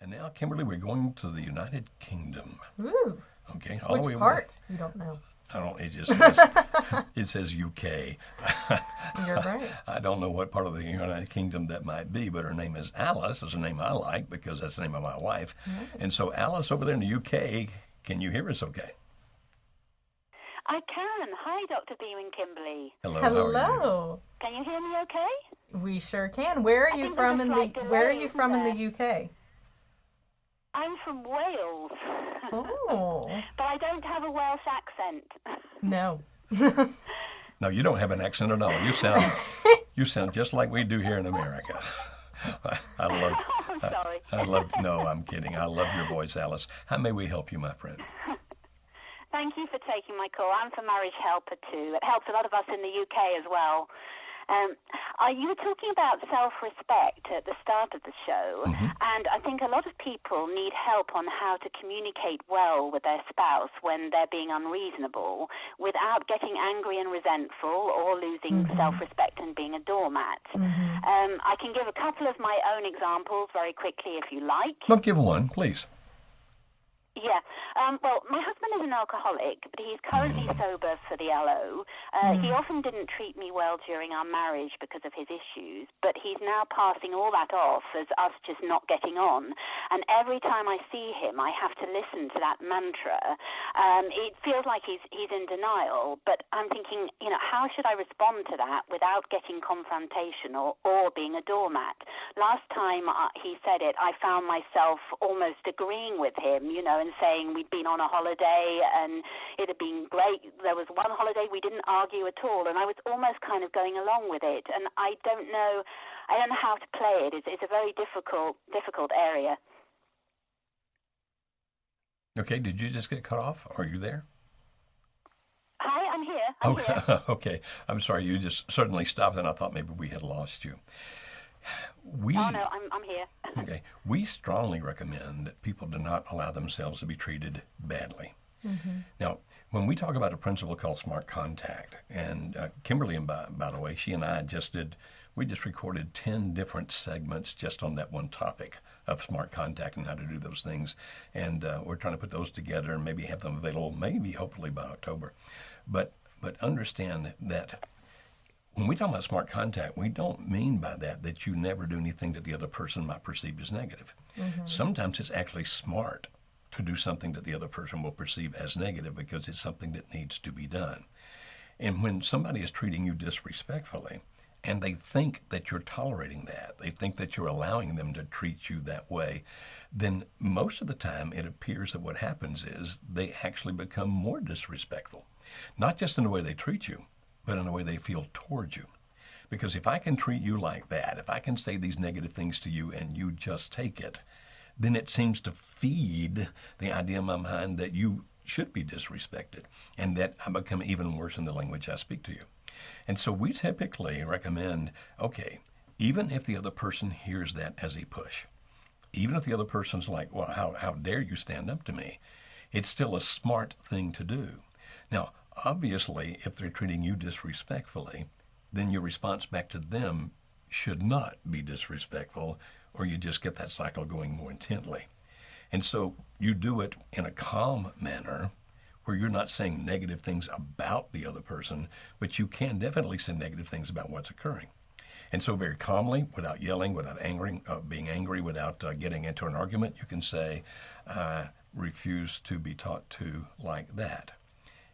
And now, Kimberly, we're going to the United Kingdom. Ooh. Okay, all the Which way over. part? You don't know. I don't. It just says it says UK. You're right. I don't know what part of the United Kingdom that might be, but her name is Alice. Is a name I like because that's the name of my wife. And so, Alice, over there in the UK, can you hear us? Okay. I can. Hi, Dr. Beam and Kimberly. Hello. How are you? Hello. Can you hear me okay? We sure can. Where are I you think from there's in a slight the delay, Where are you isn't from in there? the UK? I'm from Wales. Oh. But I don't have a Welsh accent. No. No, you don't have an accent at all. You sound just like we do here in America. I love. I'm sorry. I love. No, I'm kidding. I love your voice, Alice. How may we help you, my friend? Thank you for taking my call. I'm from Marriage Helper too. It helps a lot of us in the UK as well. You were talking about self-respect at the start of the show, and I think a lot of people need help on how to communicate well with their spouse when they're being unreasonable without getting angry and resentful or losing self-respect and being a doormat. I can give a couple of my own examples very quickly if you like. Well, give one, please. Yeah. Well, my husband is an alcoholic, but he's currently sober for the LO. He often didn't treat me well during our marriage because of his issues, but he's now passing all that off as us just not getting on. And every time I see him, I have to listen to that mantra. It feels like he's in denial, but I'm thinking, how should I respond to that without getting confrontational or being a doormat? Last time he said it, I found myself almost agreeing with him, and saying we'd been on a holiday and it had been great. There was one holiday we didn't argue at all, and I was almost kind of going along with it. And I don't know how to play it. It's a very difficult area. Okay, did you just get cut off? Are you there? Hi, I'm here. I'm here. Okay, okay. I'm sorry, you just suddenly stopped and I thought maybe we had lost you. Oh no, I'm here. Okay, we strongly recommend that people do not allow themselves to be treated badly. Now, when we talk about a principle called smart contact, and Kimberly, and by the way, she and I we just recorded 10 different segments just on that one topic of smart contact and how to do those things. And we're trying to put those together and maybe have them available, hopefully by October. But understand that when we talk about smart contact, we don't mean by that you never do anything that the other person might perceive as negative. Sometimes it's actually smart to do something that the other person will perceive as negative because it's something that needs to be done. And when somebody is treating you disrespectfully and they think that you're tolerating that, they think that you're allowing them to treat you that way, then most of the time it appears that what happens is they actually become more disrespectful, not just in the way they treat you, but in the way they feel towards you. Because if I can treat you like that, if I can say these negative things to you and you just take it, then it seems to feed the idea in my mind that you should be disrespected and that I become even worse in the language I speak to you. And so we typically recommend, okay, even if the other person hears that as a push, even if the other person's like, well, how dare you stand up to me? It's still a smart thing to do. Now, obviously, if they're treating you disrespectfully, then your response back to them should not be disrespectful, or you just get that cycle going more intently. And so you do it in a calm manner where you're not saying negative things about the other person, but you can definitely say negative things about what's occurring. And so very calmly, without yelling, without being angry, without getting into an argument, you can say, refuse to be taught to like that.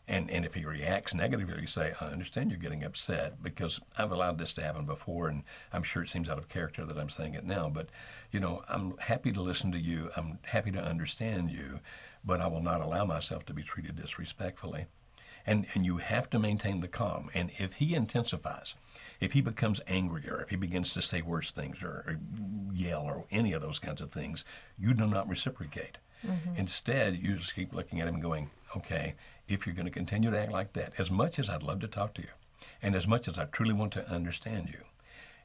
And if he reacts negatively, you say, I understand you're getting upset because I've allowed this to happen before, and I'm sure it seems out of character that I'm saying it now, but, I'm happy to listen to you. I'm happy to understand you, but I will not allow myself to be treated disrespectfully. And you have to maintain the calm. And if he intensifies, if he becomes angrier, if he begins to say worse things or yell or any of those kinds of things, you do not reciprocate. Instead, you just keep looking at him and going, okay, if you're going to continue to act like that, as much as I'd love to talk to you, and as much as I truly want to understand you,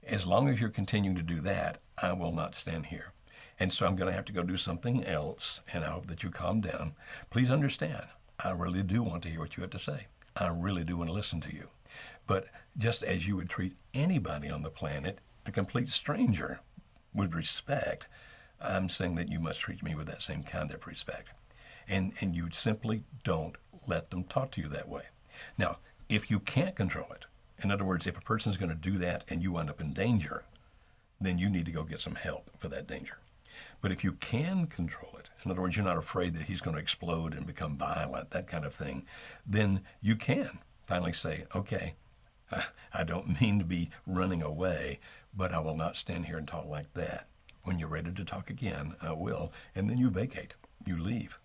as long as you're continuing to do that, I will not stand here. And so I'm going to have to go do something else, and I hope that you calm down. Please understand, I really do want to hear what you have to say. I really do want to listen to you. But just as you would treat anybody on the planet, a complete stranger, with respect, I'm saying that you must treat me with that same kind of respect. And you simply don't let them talk to you that way. Now, if you can't control it, in other words, if a person's going to do that and you end up in danger, then you need to go get some help for that danger. But if you can control it, in other words, you're not afraid that he's going to explode and become violent, that kind of thing, then you can finally say, okay, I don't mean to be running away, but I will not stand here and talk like that. When you're ready to talk again, I will. And then you vacate, you leave.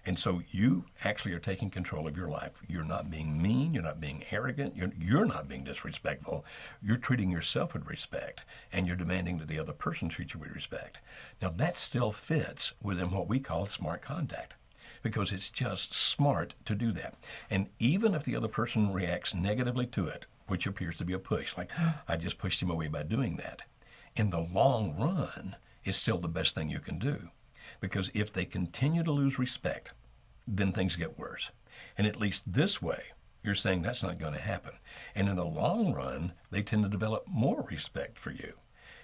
And so you actually are taking control of your life. You're not being mean. You're not being arrogant. You're not being disrespectful. You're treating yourself with respect, and you're demanding that the other person treat you with respect. Now, that still fits within what we call smart contact, because it's just smart to do that. And even if the other person reacts negatively to it, which appears to be a push, like, I just pushed him away by doing that, in the long run, it's still the best thing you can do. Because if they continue to lose respect, then things get worse. And at least this way, you're saying that's not going to happen. And in the long run, they tend to develop more respect for you.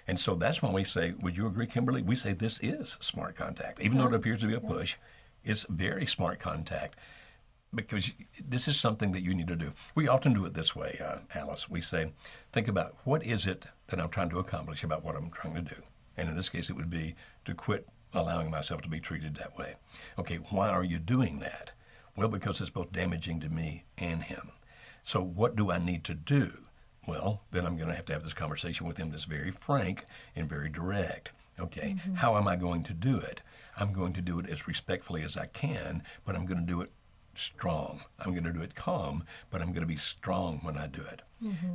And so that's when we say, would you agree, Kimberly? We say this is smart contact. Even though it appears to be a push, it's very smart contact, because this is something that you need to do. We often do it this way, Alice. We say, think about what is it that I'm trying to accomplish about what I'm trying to do. And in this case, it would be to quit allowing myself to be treated that way. Okay, why are you doing that? Well, because it's both damaging to me and him. So what do I need to do? Well, then I'm going to have this conversation with him that's very frank and very direct. Okay, how am I going to do it? I'm going to do it as respectfully as I can, but I'm going to do it strong. I'm going to do it calm, but I'm going to be strong when I do it.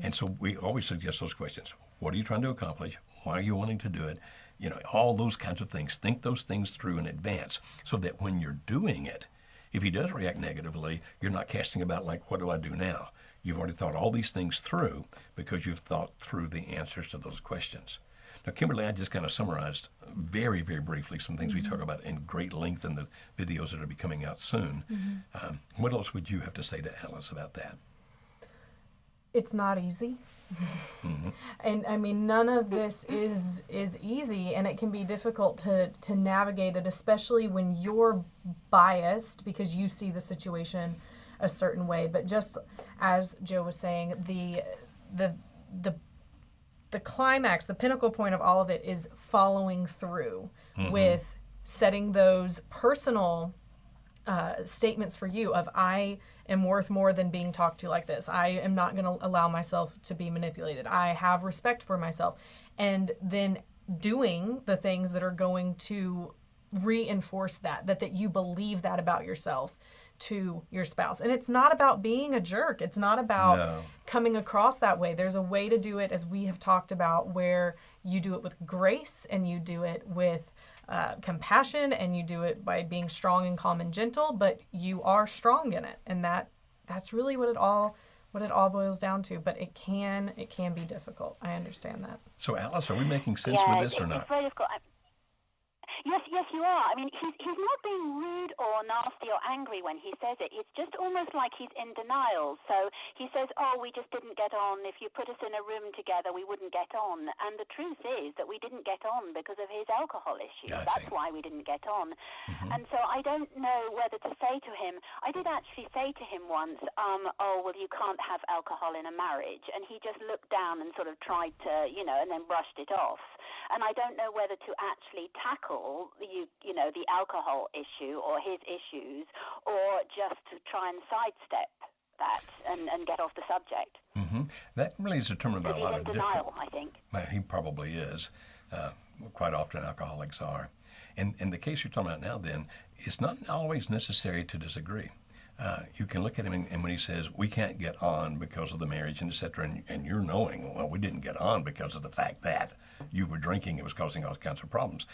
And so we always suggest those questions. What are you trying to accomplish? Why are you wanting to do it? You know, all those kinds of things. Think those things through in advance so that when you're doing it, if he does react negatively, you're not casting about like, what do I do now? You've already thought all these things through because you've thought through the answers to those questions. Now, Kimberly, I just kind of summarized very, very briefly some things we talk about in great length in the videos that will be coming out soon. What else would you have to say to Alice about that? It's not easy. And I mean, none of this is easy, and it can be difficult to navigate it, especially when you're biased because you see the situation a certain way. But just as Joe was saying, the climax, the pinnacle point of all of it is following through with setting those personal statements for you of, I am worth more than being talked to like this. I am not going to allow myself to be manipulated. I have respect for myself. And then doing the things that are going to reinforce that you believe that about yourself to your spouse. And it's not about being a jerk. It's not about coming across that way. There's a way to do it, as we have talked about, where you do it with grace and you do it with compassion, and you do it by being strong and calm and gentle, but you are strong in it. And that's really what it all boils down to. But it can be difficult. I understand that. So Alice, are we making sense with this or not? It's very difficult. Yes, you are. I mean, he's not being rude or nasty or angry when he says it. It's just almost like he's in denial. So he says, oh, we just didn't get on. If you put us in a room together, we wouldn't get on. And the truth is that we didn't get on because of his alcohol issues. That's why we didn't get on. And so I don't know whether to say to him. I did actually say to him once, oh, well, you can't have alcohol in a marriage. And he just looked down and sort of tried to, and then brushed it off. And I don't know whether to actually tackle the alcohol issue or his issues, or just to try and sidestep that and get off the subject. That really is determined by a lot of denial, I think. Well, he probably is. Quite often alcoholics are. And the case you're talking about now, then, it's not always necessary to disagree. You can look at him, and when he says, we can't get on because of the marriage, and et cetera, and you're knowing, well, we didn't get on because of the fact that you were drinking, it was causing all kinds of problems.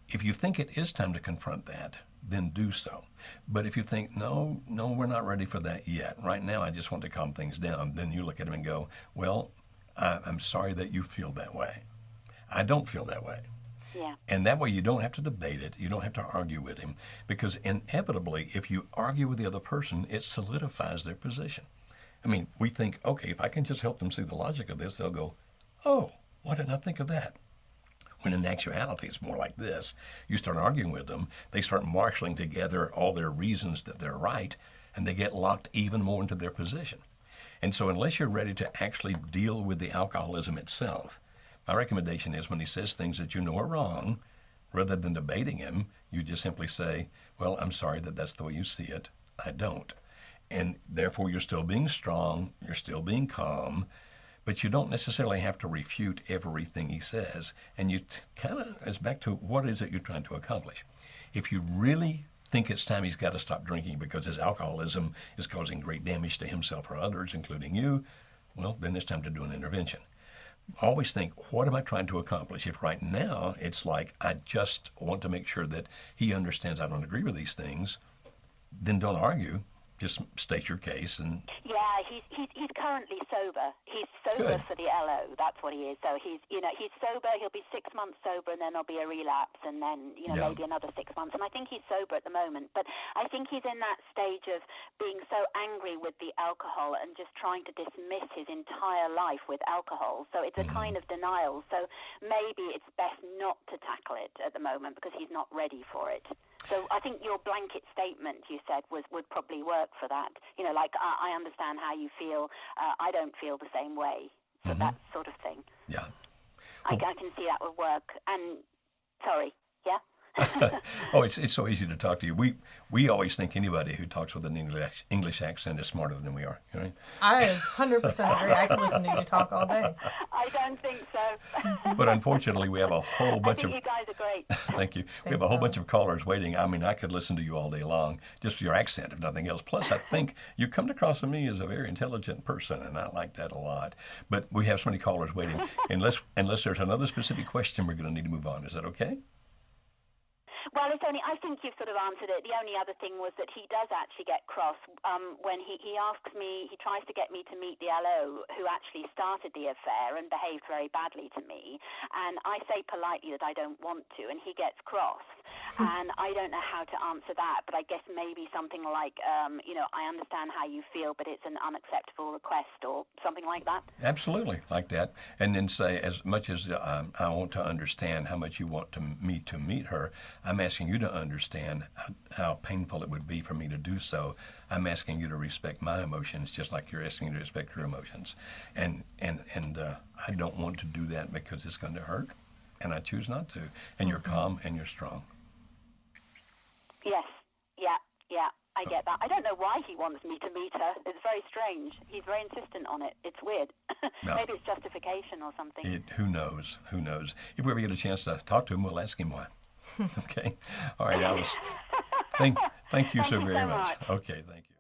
If you think it is time to confront that, then do so. But if you think, no, we're not ready for that yet, right now I just want to calm things down, then you look at him and go, well, I'm sorry that you feel that way. I don't feel that way. Yeah. And that way you don't have to debate it. You don't have to argue with him, because inevitably, if you argue with the other person, it solidifies their position. I mean, we think, okay, if I can just help them see the logic of this, they'll go, oh, why didn't I think of that? When in actuality, it's more like this. You start arguing with them, they start marshaling together all their reasons that they're right, and they get locked even more into their position. And so unless you're ready to actually deal with the alcoholism itself, my recommendation is when he says things that you know are wrong, rather than debating him, you just simply say, well, I'm sorry that that's the way you see it. I don't. And therefore, you're still being strong, you're still being calm, but you don't necessarily have to refute everything he says. And you kind of, it's back to what is it you're trying to accomplish. If you really think it's time he's got to stop drinking because his alcoholism is causing great damage to himself or others, including you, well, then it's time to do an intervention. Always think, what am I trying to accomplish? If right now it's like, I just want to make sure that he understands I don't agree with these things, then don't argue. Just state your case. And yeah, he's currently sober. He's sober Good. for the LO. That's what he is. So he's sober. He'll be 6 months sober, and then there'll be a relapse, and then Yeah. maybe another 6 months. And I think he's sober at the moment. But I think he's in that stage of being so angry with the alcohol and just trying to dismiss his entire life with alcohol. So it's a kind of denial. So maybe it's best not to tackle it at the moment because he's not ready for it. So I think your blanket statement, you said, would probably work for that. Like, I understand how you feel. I don't feel the same way. So that sort of thing. yeah. I can see that would work. And, sorry, yeah? Oh, it's so easy to talk to you. We always think anybody who talks with an English accent is smarter than we are. Right? I 100% agree. I can listen to you talk all day. I don't think so. But unfortunately, we have a whole I bunch think of. you guys are great. Thank you. We have a whole bunch of callers waiting. I mean, I could listen to you all day long, just your accent, if nothing else. Plus, I think you come across to me as a very intelligent person, and I like that a lot. But we have so many callers waiting. Unless there's another specific question, we're going to need to move on. Is that okay? Well, I think you've sort of answered it. The only other thing was that he does actually get cross when he asks me, he tries to get me to meet the LO who actually started the affair and behaved very badly to me. And I say politely that I don't want to, and he gets cross. And I don't know how to answer that, but I guess maybe something like, I understand how you feel, but it's an unacceptable request or something like that. Absolutely, like that. And then say, as much as I want to understand how much you want me to meet her, I'm asking you to understand how painful it would be for me to do so. I'm asking you to respect my emotions just like you're asking me to respect her emotions. And I don't want to do that because it's going to hurt, and I choose not to. And you're calm and you're strong. Yes, yeah, I get that. I don't know why he wants me to meet her. It's very strange. He's very insistent on it. It's weird. No. Maybe it's justification or something. Who knows? Who knows? If we ever get a chance to talk to him, we'll ask him why. Okay. All right, Alice. Thank you so very much. Okay, thank you.